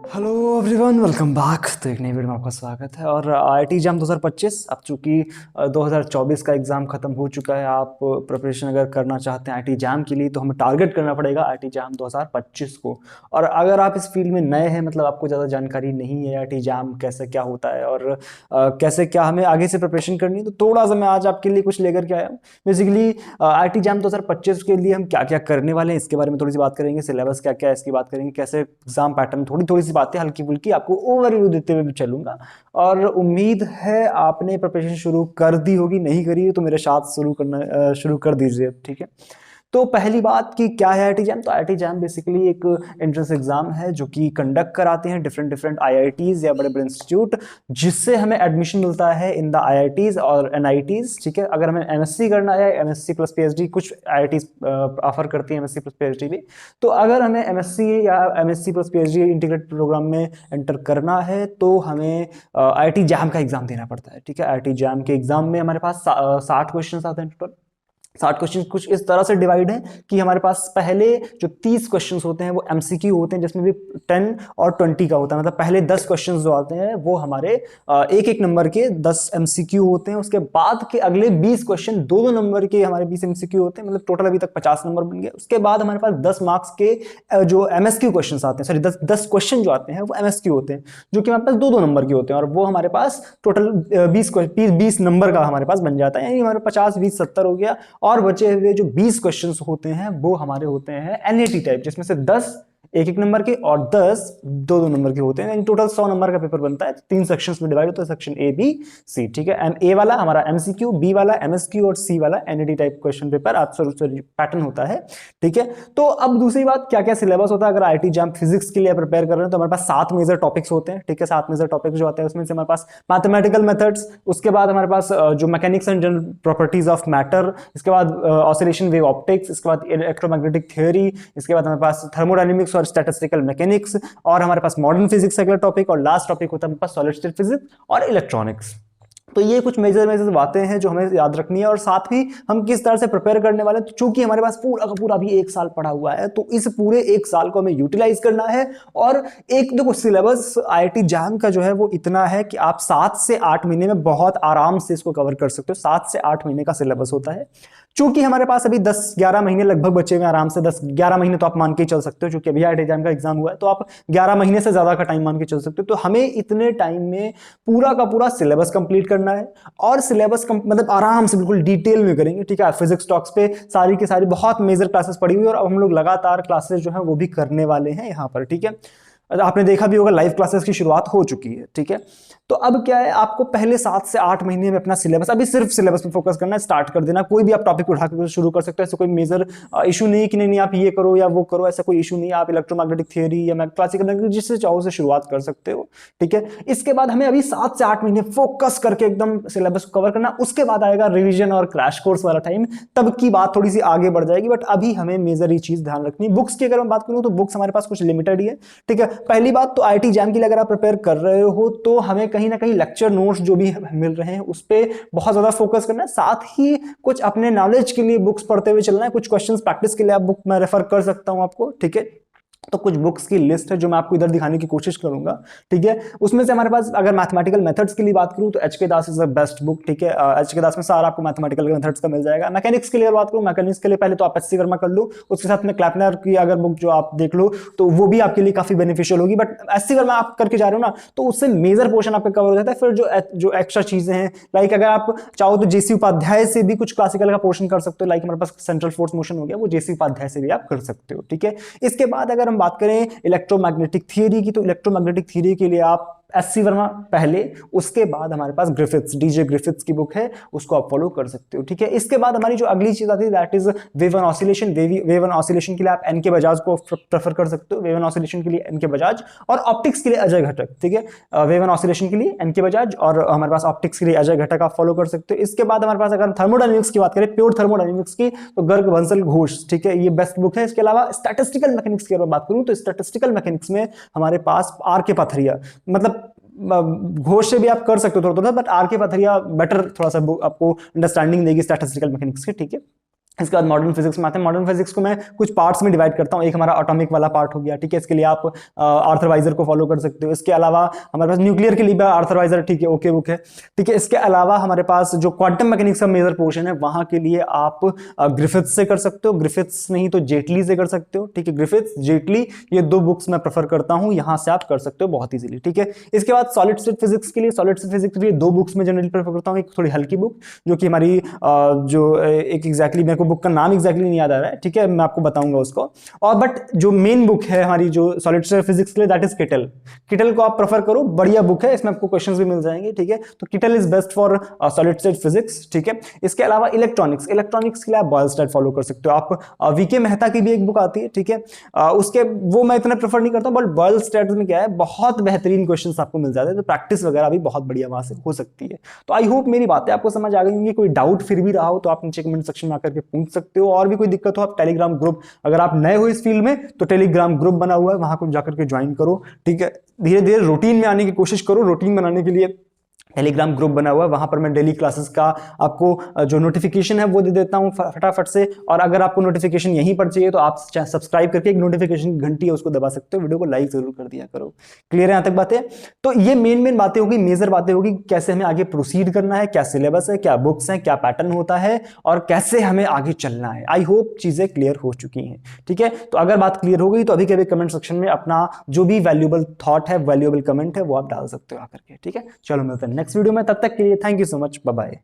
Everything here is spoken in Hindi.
Hello everyone, welcome back. तो एक नई वीडियो में आपका स्वागत है। और आईआईटी जैम 2025 अब चूंकि 2024 का एग्ज़ाम ख़त्म हो चुका है। आप प्रिपरेशन अगर करना चाहते हैं आईआईटी जैम के लिए तो हमें टारगेट करना पड़ेगा आईआईटी जैम 2025 को। और अगर आप इस फील्ड में नए हैं, मतलब आपको ज़्यादा जानकारी नहीं है आईआईटी जैम कैसे क्या होता है और कैसे क्या हमें आगे से प्रिपरेशन करनी है, तो थोड़ा सा मैं आज आपके लिए कुछ लेकर के आया हूँ। बेसिकली आईआईटी जैम 2025 के लिए हम क्या क्या करने वाले हैं इसके बारे में थोड़ी सी बात करेंगे। सिलेबस क्या क्या है इसकी बात करेंगे, कैसे एग्जाम पैटर्न, थोड़ी थोड़ी सी बातें हल्की फुल्की आपको ओवरव्यू देते हुए भी चलूंगा। और उम्मीद है आपने प्रिपरेशन शुरू कर दी होगी, नहीं करी है तो मेरे साथ शुरू कर दीजिए, ठीक है। तो पहली बात कि क्या है आईआईटी जैम। तो आईआईटी जैम बेसिकली एक एंट्रेंस एग्जाम है जो कि कंडक्ट कराते हैं डिफरेंट डिफरेंट आईआईटीज या बड़े बड़े इंस्टीट्यूट, जिससे हमें एडमिशन मिलता है इन द आईआईटीज और एनआईटीज, ठीक है। अगर हमें एमएससी करना है, एमएससी प्लस पीएचडी, कुछ आईआईटीज ऑफर करती है एमएससी प्लस पीएचडी भी। तो अगर हमें एमएससी या MSc plus PhD integrated programme में एंटर करना है तो हमें आईआईटी जैम का एग्जाम देना पड़ता है, ठीक है। आईआईटी जैम के एग्जाम में हमारे पास 60 क्वेश्चन आते हैं टोटल। 60 क्वेश्चन कुछ इस तरह से डिवाइड है कि हमारे पास पहले जो 30 क्वेश्चंस होते हैं वो एमसीक्यू होते हैं, जिसमें भी 10 और 20 का होता है। मतलब पहले 10 क्वेश्चंस जो आते हैं वो हमारे एक एक नंबर के 10 एमसीक्यू होते हैं। उसके बाद के अगले 20 क्वेश्चन दो दो नंबर के हमारे 20 एमसीक्यू होते हैं। मतलब टोटल अभी तक 50 नंबर बन गए। उसके बाद हमारे पास 10 मार्क्स के जो एमएसक्यू क्वेश्चन आते हैं, सॉरी 10 क्वेश्चन जो आते हैं वो एमएसक्यू होते हैं, जो कि हमारे पास दो दो नंबर के होते हैं। और वो हमारे पास टोटल 20 नंबर का हमारे पास बन जाता है, यानी हमारे 50 20 70 हो गया। और बचे हुए जो 20 क्वेश्चंस होते हैं वो हमारे होते हैं एनएटी टाइप, जिसमें से 10 एक एक नंबर के और 10 दो दो नंबर के होते हैं। यानी टोटल 100 नंबर का पेपर बनता है। 3 सेक्शंस में डिवाइड होता है, सेक्शन ए बी सी, ठीक है। ए वाला हमारा एमसीक्यू, बी वाला एमएसक्यू और सी वाला एनएटी टाइप क्वेश्चन पेपर आप पैटर्न होता है, ठीक है। तो अब दूसरी बात, क्या क्या सिलेबस होता है। अगर आईआईटी जैम फिजिक्स के लिए प्रिपेयर कर रहे हैं तो हमारे पास 7 मेजर टॉपिक्स होते हैं, ठीक है। 7 मेजर टॉपिक्स जो आते हैं उसमें से हमारे पास मैथमेटिकल मेथड्स, उसके बाद हमारे पास जो mechanics and general properties of matter, इसके बाद ऑसिलेशन वेव ऑप्टिक्स, इसके बाद इलेक्ट्रोमैग्नेटिक थ्योरी, इसके बाद हमारे पास थर्मोडायनेमिक्स और स्टैटिस्टिकल मैकेनिक्स, और हमारे पास मॉडर्न फिजिक्स अगला टॉपिक, और लास्ट टॉपिक होता है हमारे पास सॉलिड स्टेट फिजिक्स और इलेक्ट्रॉनिक्स। तो ये कुछ मेजर मेजर बातें हैं जो हमें याद रखनी है। और साथ ही हम किस तरह से प्रिपेयर करने वाले हैं, तो चूंकि हमारे पास पूरा का पूरा भी एक साल पड़ा हुआ है, तो इस पूरे एक साल को हमें यूटिलाइज करना है। और एक देखो, सिलेबस आईआईटी जैम का जो है वो इतना है कि आप 7 से 8 महीने में बहुत आराम से इसको कवर कर सकते हो। 7 से 8 महीने का सिलेबस होता है। चूंकि हमारे पास अभी 10-11 महीने लगभग बचे हुए, आराम से 10-11 महीने तो आप मान के चल सकते हो। चूंकि अभी आईआईटी जैम का एग्जाम हुआ है तो आप 11 महीने से ज्यादा का टाइम मान के चल सकते हो। तो हमें इतने टाइम में पूरा का पूरा सिलेबस कंप्लीट करना है। और सिलेबस मतलब आराम से बिल्कुल डिटेल में करेंगे, ठीक है। फिजिक्स टॉक्स पे सारी की सारी बहुत मेजर क्लासेस पड़ी हुई है, और अब हम लोग लगातार क्लासेस जो है वो भी करने वाले हैं यहाँ पर, ठीक है। आपने देखा भी होगा लाइव क्लासेस की शुरुआत हो चुकी है, ठीक है। तो अब क्या है, आपको पहले 7 से 8 महीने में अपना सिलेबस, अभी सिर्फ सिलेबस पे फोकस करना है, स्टार्ट कर देना। कोई भी आप टॉपिक उठा कर शुरू कर सकते हो। ऐसा कोई मेजर इशू नहीं है कि नहीं आप ये करो या वो करो, ऐसा कोई इशू नहीं है। आप इलेक्ट्रोमैग्नेटिक थ्योरी या क्लासिकल जिससे चाहो से शुरुआत कर सकते हो, ठीक है। इसके बाद हमें अभी 7 से 8 महीने फोकस करके एकदम सिलेबस को कवर करना। उसके बाद आएगा रिविजन और क्रैश कोर्स वाला टाइम, तब की बात थोड़ी सी आगे बढ़ जाएगी। बट अभी हमें मेजर ही चीज ध्यान रखनी है। बुक्स की अगर मैं बात करूं तो बुक्स हमारे पास कुछ लिमिटेड ही है, ठीक है। पहली बात तो आईआईटी जैम के लिए अगर आप प्रिपेयर कर रहे हो तो हमें कहीं ना कहीं लेक्चर नोट्स जो भी मिल रहे हैं उस पे बहुत ज्यादा फोकस करना है। साथ ही कुछ अपने नॉलेज के लिए बुक्स पढ़ते हुए चलना है। कुछ क्वेश्चंस प्रैक्टिस के लिए आप बुक मैं रेफर कर सकता हूं आपको, ठीक है। तो कुछ बुक्स की लिस्ट है जो मैं आपको इधर दिखाने की कोशिश करूंगा, ठीक है। उसमें से हमारे पास अगर मैथमेटिकल मेथड्स के लिए बात करूं तो HK Das is the best book, ठीक है। एचके दास में सारा आपको मैथमेटिकल मेथड्स का मिल जाएगा। मैकेनिक्स के लिए बात करूं, मैकेनिक्स के लिए पहले तो आप एचसी वर्मा कर लो, उसके साथ में क्लैपनर की अगर बुक जो आप देख लो तो वो भी आपके लिए काफी बेनिफिशियल होगी। बट एचसी वर्मा आप करके जा रहे हो ना, तो उससे मेजर पोर्शन आपका कवर हो जाता है। फिर जो एक्स्ट्रा चीजें हैं, लाइक अगर आप चाहो तो जेसी उपाध्याय से भी कुछ क्लासिकल का पोर्शन कर सकते हो। लाइक हमारे पास सेंट्रल फोर्स मोशन हो गया, वो जेसी उपाध्याय से भी आप कर सकते हो, ठीक है। इसके बाद अगर हम बात करें इलेक्ट्रोमैग्नेटिक थ्योरी की, तो इलेक्ट्रोमैग्नेटिक थ्योरी के लिए आप एससी वर्मा पहले, उसके बाद हमारे पास ग्रिफिथ्स, डीजे ग्रिफिथ्स की बुक है, उसको आप फॉलो कर सकते हो, ठीक है। इसके बाद हमारी जो अगली चीज आती है that is wave and oscillation. Wave and oscillation के लिए आप एनके बजाज को प्रेफर कर सकते हो। वेव एंड ऑसिलेशन के लिए एनके बजाज, और ऑप्टिक्स के लिए अजय घटक, ठीक है। वेव एंड ऑसिलेशन के लिए एनके बजाज, और हमारे पास ऑप्टिक्स के लिए अजय घटक आप फॉलो कर सकते हो। इसके बाद हमारे पास अगर थर्मोडायनेमिक्स की बात करें, प्योर थर्मोडायनेमिक्स की, तो गर्ग बंसल घोष, ठीक है, ये बेस्ट बुक है। इसके अलावा स्टैटिस्टिकल मैकेनिक्स की अगर बात करूं तो स्टैटिस्टिकल मैकेनिक्स में हमारे पास आर के पथरिया, मतलब घोष से भी आप कर सकते हो थोड़ा थोड़ा, बट आर के पथरिया बेटर थोड़ा सा आपको अंडरस्टैंडिंग देगी स्टैटिस्टिकल मैकेनिक्स की, ठीक है। इसके बाद मॉडर्न फिजिक्स में आते हैं। मॉडर्न फिजिक्स को मैं कुछ पार्ट्स में डिवाइड करता हूँ। एक हमारा एटॉमिक वाला पार्ट हो गया, ठीक है, इसके लिए आप आर्थर वाइजर को फॉलो कर सकते हो। इसके अलावा हमारे पास न्यूक्लियर के लिए भी आर्थर वाइजर, ठीक है, ओके बुक है, ठीक है। इसके अलावा हमारे पास जो क्वांटम मैकेनिक्स का मेजर पोर्शन है वहां के लिए आप ग्रिफिथ्स से कर सकते हो, ग्रिफिथ्स नहीं तो जेटली से कर सकते हो, ठीक है। ग्रिफिथ्स, जेटली, ये दो बुक्स मैं प्रेफर करता हूँ, यहां से आप कर सकते हो बहुत इजीली, ठीक है। इसके बाद सॉलिड स्टेट फिजिक्स के लिए, सॉलिड स्टेट फिजिक्स के लिए दो बुक्स में जनरली प्रेफर करता हूँ। एक थोड़ी हल्की बुक जो कि हमारी जो एक एग्जैक्टली मेरे को बुक का नाम एग्जैक्टली नहीं याद आ रहा है, ठीक है, मैं आपको बताऊंगा उसको। और बट जो मेन बुक है हमारी जो सॉलिड स्टेट फिजिक्स के लिए, दैट इज किटल। किटल को आप प्रेफर करो, बढ़िया बुक है, इसमें आपको क्वेश्चंस भी मिल जाएंगे, ठीक है। तो kettle is best for solid state physics, ठीक है। इसके अलावा इलेक्ट्रॉनिक्स, इलेक्ट्रॉनिक्स के लिए आप बॉयलस्टैट फॉलो कर सकते हो। आप वीके मेहता की भी एक बुक आती है, ठीक है, उसके वो मैं इतना प्रेफर नहीं करता हूं, बट बॉयलस्टैट में क्या है, बहुत बेहतरीन क्वेश्चंस आपको मिल जाते हैं, तो प्रैक्टिस वगैरह भी बहुत बढ़िया वहां से हो सकती है। तो आई होप मेरी बातें आपको समझ आ गई होंगी। कोई डाउट फिर भी रहा हो तो आप नीचे कमेंट सेक्शन में आकर के पूछ सकते हो। और भी कोई दिक्कत हो, आप टेलीग्राम ग्रुप, अगर आप नए हो इस फील्ड में तो टेलीग्राम ग्रुप बना हुआ है, वहां को जाकर के ज्वाइन करो, ठीक है। धीरे धीरे रूटीन में आने की कोशिश करो। रूटीन बनाने के लिए टेलीग्राम ग्रुप बना हुआ है, वहां पर मैं डेली क्लासेस का आपको जो नोटिफिकेशन है वो दे देता हूं फटाफट से। और अगर आपको नोटिफिकेशन यहीं पर चाहिए तो आप सब्सक्राइब करके एक नोटिफिकेशन घंटी है उसको दबा सकते हो, वीडियो को लाइक जरूर कर दिया करो। क्लियर है यहां तक बातें? तो ये मेन बातें होगी, मेजर बातें होगी, कैसे हमें आगे प्रोसीड करना है, क्या सिलेबस है, क्या बुक्स हैं, क्या पैटर्न होता है और कैसे हमें आगे चलना है। आई होप चीजें क्लियर हो चुकी हैं, ठीक है। तो अगर बात क्लियर हो गई तो अभी के अभी कमेंट सेक्शन में अपना जो भी वैल्यूएबल थॉट है, वैल्यूएबल कमेंट है, वो आप डाल सकते हो आकर के, ठीक है। चलो मिलते हैं नेक्स्ट वीडियो में, तब तक के लिए thank you so much, bye bye.